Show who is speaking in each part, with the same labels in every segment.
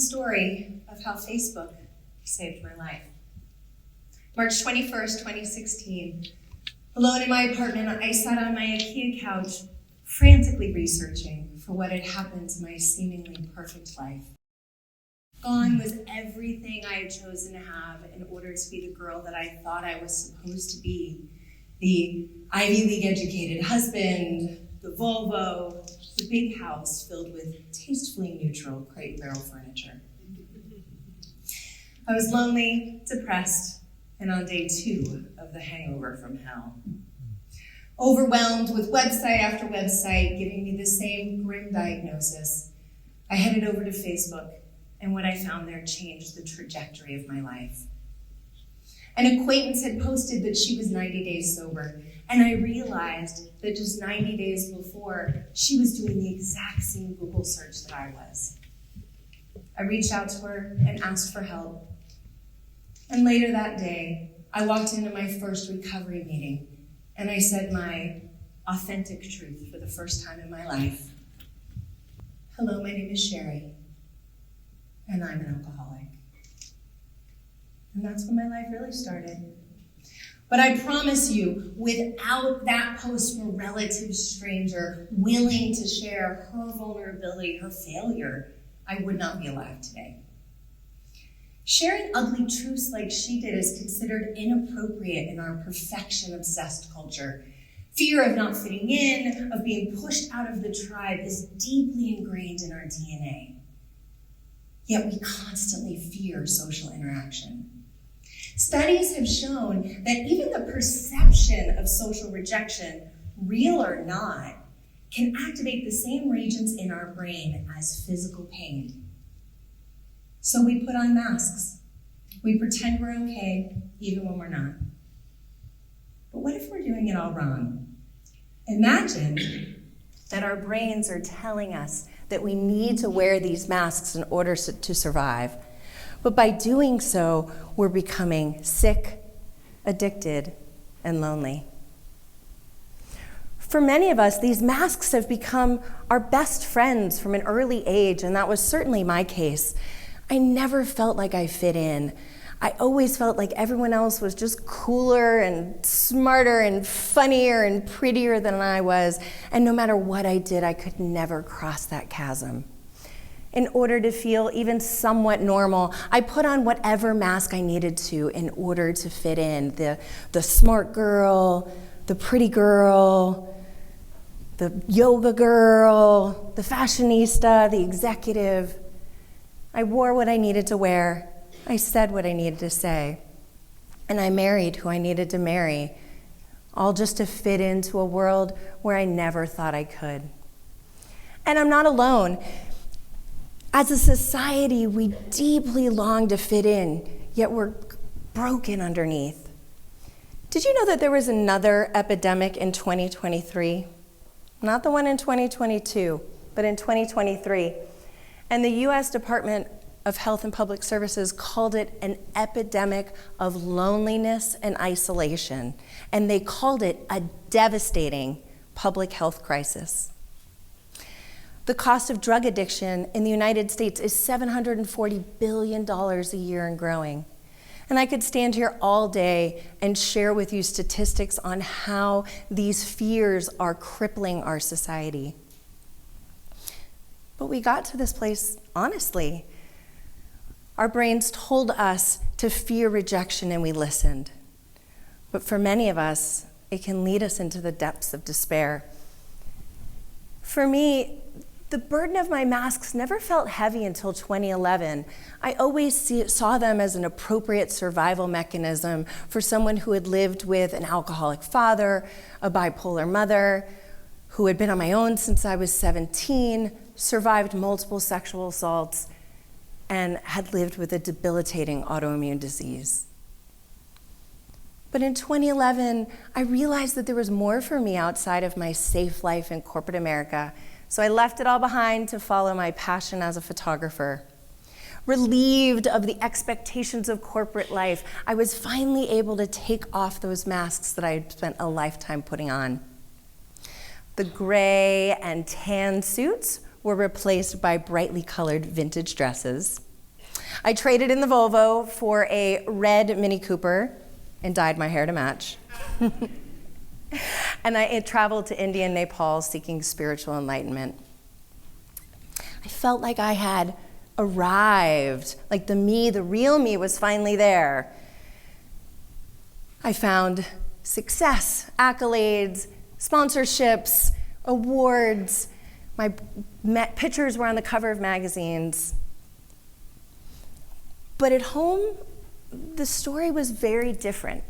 Speaker 1: story of how Facebook saved my life. March 21st, 2016. Alone in my apartment, I sat on my IKEA couch, frantically researching for what had happened to my seemingly perfect life. Gone was everything I had chosen to have in order to be the girl that I thought I was supposed to be. The Ivy League educated husband, the Volvo, the big house filled with tastefully neutral crate and barrel furniture. I was lonely, depressed, and on day 2 of the hangover from hell. Overwhelmed with website after website giving me the same grim diagnosis, I headed over to Facebook, and what I found there changed the trajectory of my life. An acquaintance had posted that she was 90 days sober, and I realized that just 90 days before, she was doing the exact same Google search that I was. I reached out to her and asked for help. And later that day, I walked into my first recovery meeting, and I said my authentic truth for the first time in my life. Hello, my name is Sherry, and I'm an alcoholic. And that's when my life really started. But I promise you, without that post from a relative stranger willing to share her vulnerability, her failure, I would not be alive today. Sharing ugly truths like she did is considered inappropriate in our perfection-obsessed culture. Fear of not fitting in, of being pushed out of the tribe is deeply ingrained in our DNA. Yet we constantly fear social interaction. Studies have shown that even the perception of social rejection, real or not, can activate the same regions in our brain as physical pain. So we put on masks. We pretend we're okay, even when we're not. But what if we're doing it all wrong? Imagine that our brains are telling us that we need to wear these masks in order to survive. But by doing so, we're becoming sick, addicted, and lonely. For many of us, these masks have become our best friends from an early age, and that was certainly my case. I never felt like I fit in. I always felt like everyone else was just cooler and smarter and funnier and prettier than I was, and no matter what I did, I could never cross that chasm. In order to feel even somewhat normal, I put on whatever mask I needed to in order to fit in. The smart girl, the pretty girl, the yoga girl, the fashionista, the executive. I wore what I needed to wear. I said what I needed to say. And I married who I needed to marry, all just to fit into a world where I never thought I could. And I'm not alone. As a society, we deeply long to fit in, yet we're broken underneath. Did you know that there was another epidemic in 2023? Not the one in 2022, but in 2023. And the U.S. Department of Health and Public Services called it an epidemic of loneliness and isolation. And they called it a devastating public health crisis. The cost of drug addiction in the United States is $740 billion a year and growing. And I could stand here all day and share with you statistics on how these fears are crippling our society. But we got to this place honestly. Our brains told us to fear rejection and we listened. But for many of us, it can lead us into the depths of despair. For me, the burden of my masks never felt heavy until 2011. I always saw them as an appropriate survival mechanism for someone who had lived with an alcoholic father, a bipolar mother, who had been on my own since I was 17, survived multiple sexual assaults, and had lived with a debilitating autoimmune disease. But in 2011, I realized that there was more for me outside of my safe life in corporate America. So I left it all behind to follow my passion as a photographer. Relieved of the expectations of corporate life, I was finally able to take off those masks that I had spent a lifetime putting on. The gray and tan suits were replaced by brightly colored vintage dresses.
Speaker 2: I traded in the Volvo for a red Mini Cooper and dyed my hair to match. And I traveled to India and Nepal seeking spiritual enlightenment. I felt like I had arrived, like the real me was finally there. I found success, accolades, sponsorships, awards. My pictures were on the cover of magazines. But at home, the story was very different.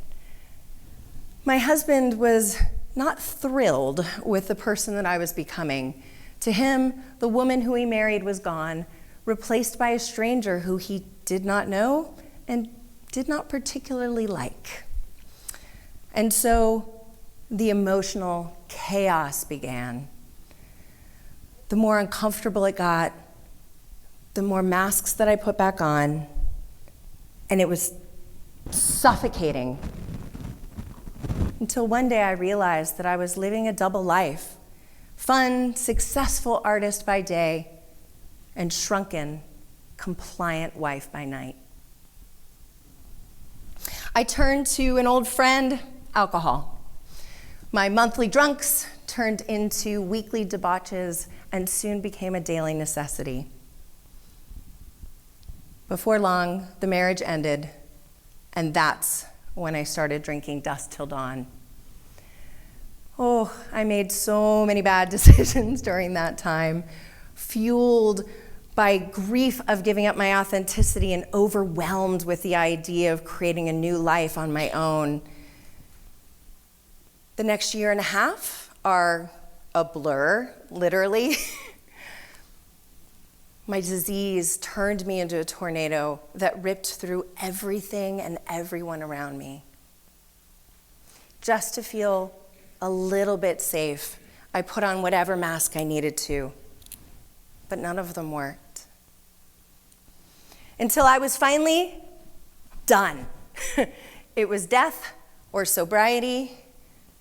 Speaker 2: My husband was not thrilled with the person that I was becoming. To him, the woman who he married was gone, replaced by a stranger who he did not know and did not particularly like. And so the emotional chaos began. The more uncomfortable it got, the more masks that I put back on, and it was suffocating. Until one day I realized that I was living a double life. Fun, successful artist by day, and shrunken, compliant wife by night. I turned to an old friend, alcohol. My monthly drunks turned into weekly debauches and soon became a daily necessity. Before long, the marriage ended, and that's when I started drinking dusk till dawn. Oh, I made so many bad decisions during that time, fueled by grief of giving up my authenticity and overwhelmed with the idea of creating a new life on my own. The next year and a half are a blur, literally. My disease turned me into a tornado that ripped through everything and everyone around me. Just to feel a little bit safe, I put on whatever mask I needed to, but none of them worked. Until I was finally done. It was death or sobriety,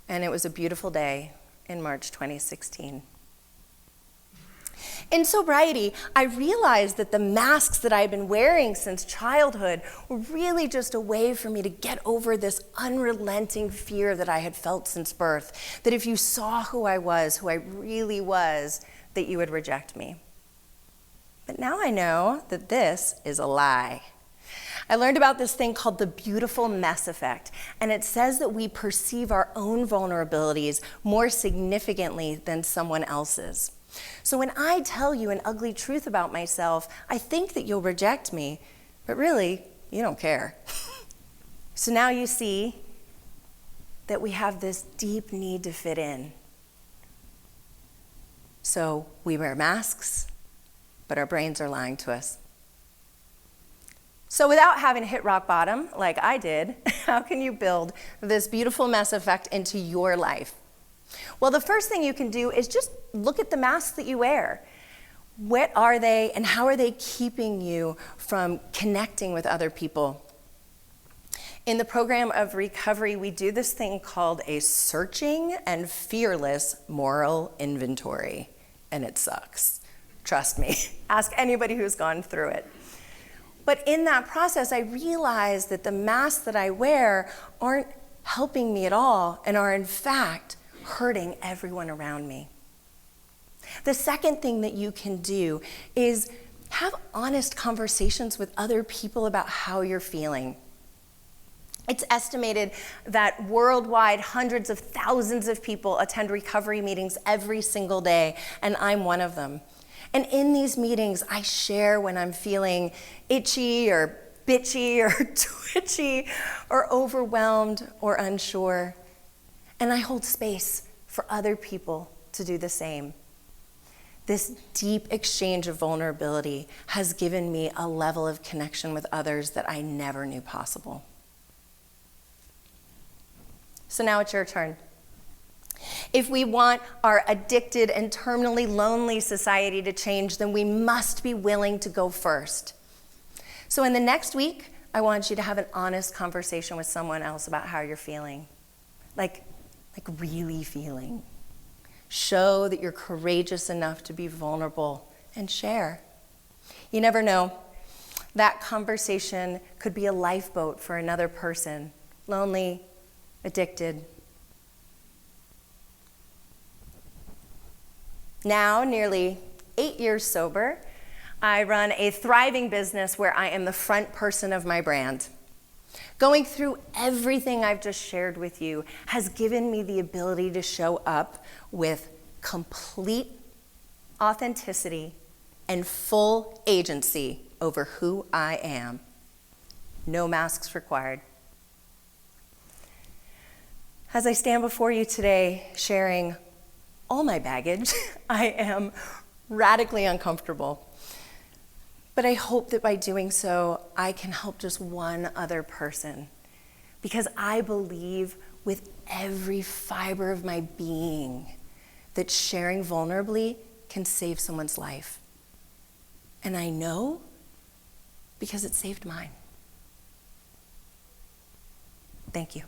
Speaker 2: and it was a beautiful day in March 2016. In sobriety, I realized that the masks that I had been wearing since childhood were really just a way for me to get over this unrelenting fear that I had felt since birth, that if you saw who I really was, that you would reject me. But now I know that this is a lie. I learned about this thing called the beautiful mess effect, and it says that we perceive our own vulnerabilities more significantly than someone else's. So when I tell you an ugly truth about myself, I think that you'll reject me, but really, you don't care. So now you see that we have this deep need to fit in. So we wear masks, but our brains are lying to us. So without having hit rock bottom, like I did, how can you build this beautiful mess effect into your life? Well, the first thing you can do is just look at the masks that you wear. What are they, and how are they keeping you from connecting with other people? In the program of recovery, we do this thing called a searching and fearless moral inventory, and it sucks. Trust me. Ask anybody who's gone through it. But in that process, I realized that the masks that I wear aren't helping me at all and are in fact hurting everyone around me. The second thing that you can do is have honest conversations with other people about how you're feeling. It's estimated that worldwide hundreds of thousands of people attend recovery meetings every single day, and I'm one of them. And in these meetings, I share when I'm feeling itchy or bitchy or twitchy or overwhelmed or unsure. And I hold space for other people to do the same. This deep exchange of vulnerability has given me a level of connection with others that I never knew possible. So now it's your turn. If we want our addicted and terminally lonely society to change, then we must be willing to go first. So in the next week, I want you to have an honest conversation with someone else about how you're feeling. Like really feeling. Show that you're courageous enough to be vulnerable and share. You never know. That conversation could be a lifeboat for another person, lonely, addicted. Now, nearly 8 years sober, I run a thriving business where I am the front person of my brand. Going through everything I've just shared with you has given me the ability to show up with complete authenticity and full agency over who I am. No masks required. As I stand before you today sharing all my baggage, I am radically uncomfortable. But I hope that by doing so, I can help just one other person, because I believe with every fiber of my being that sharing vulnerably can save someone's life. And I know because it saved mine. Thank you.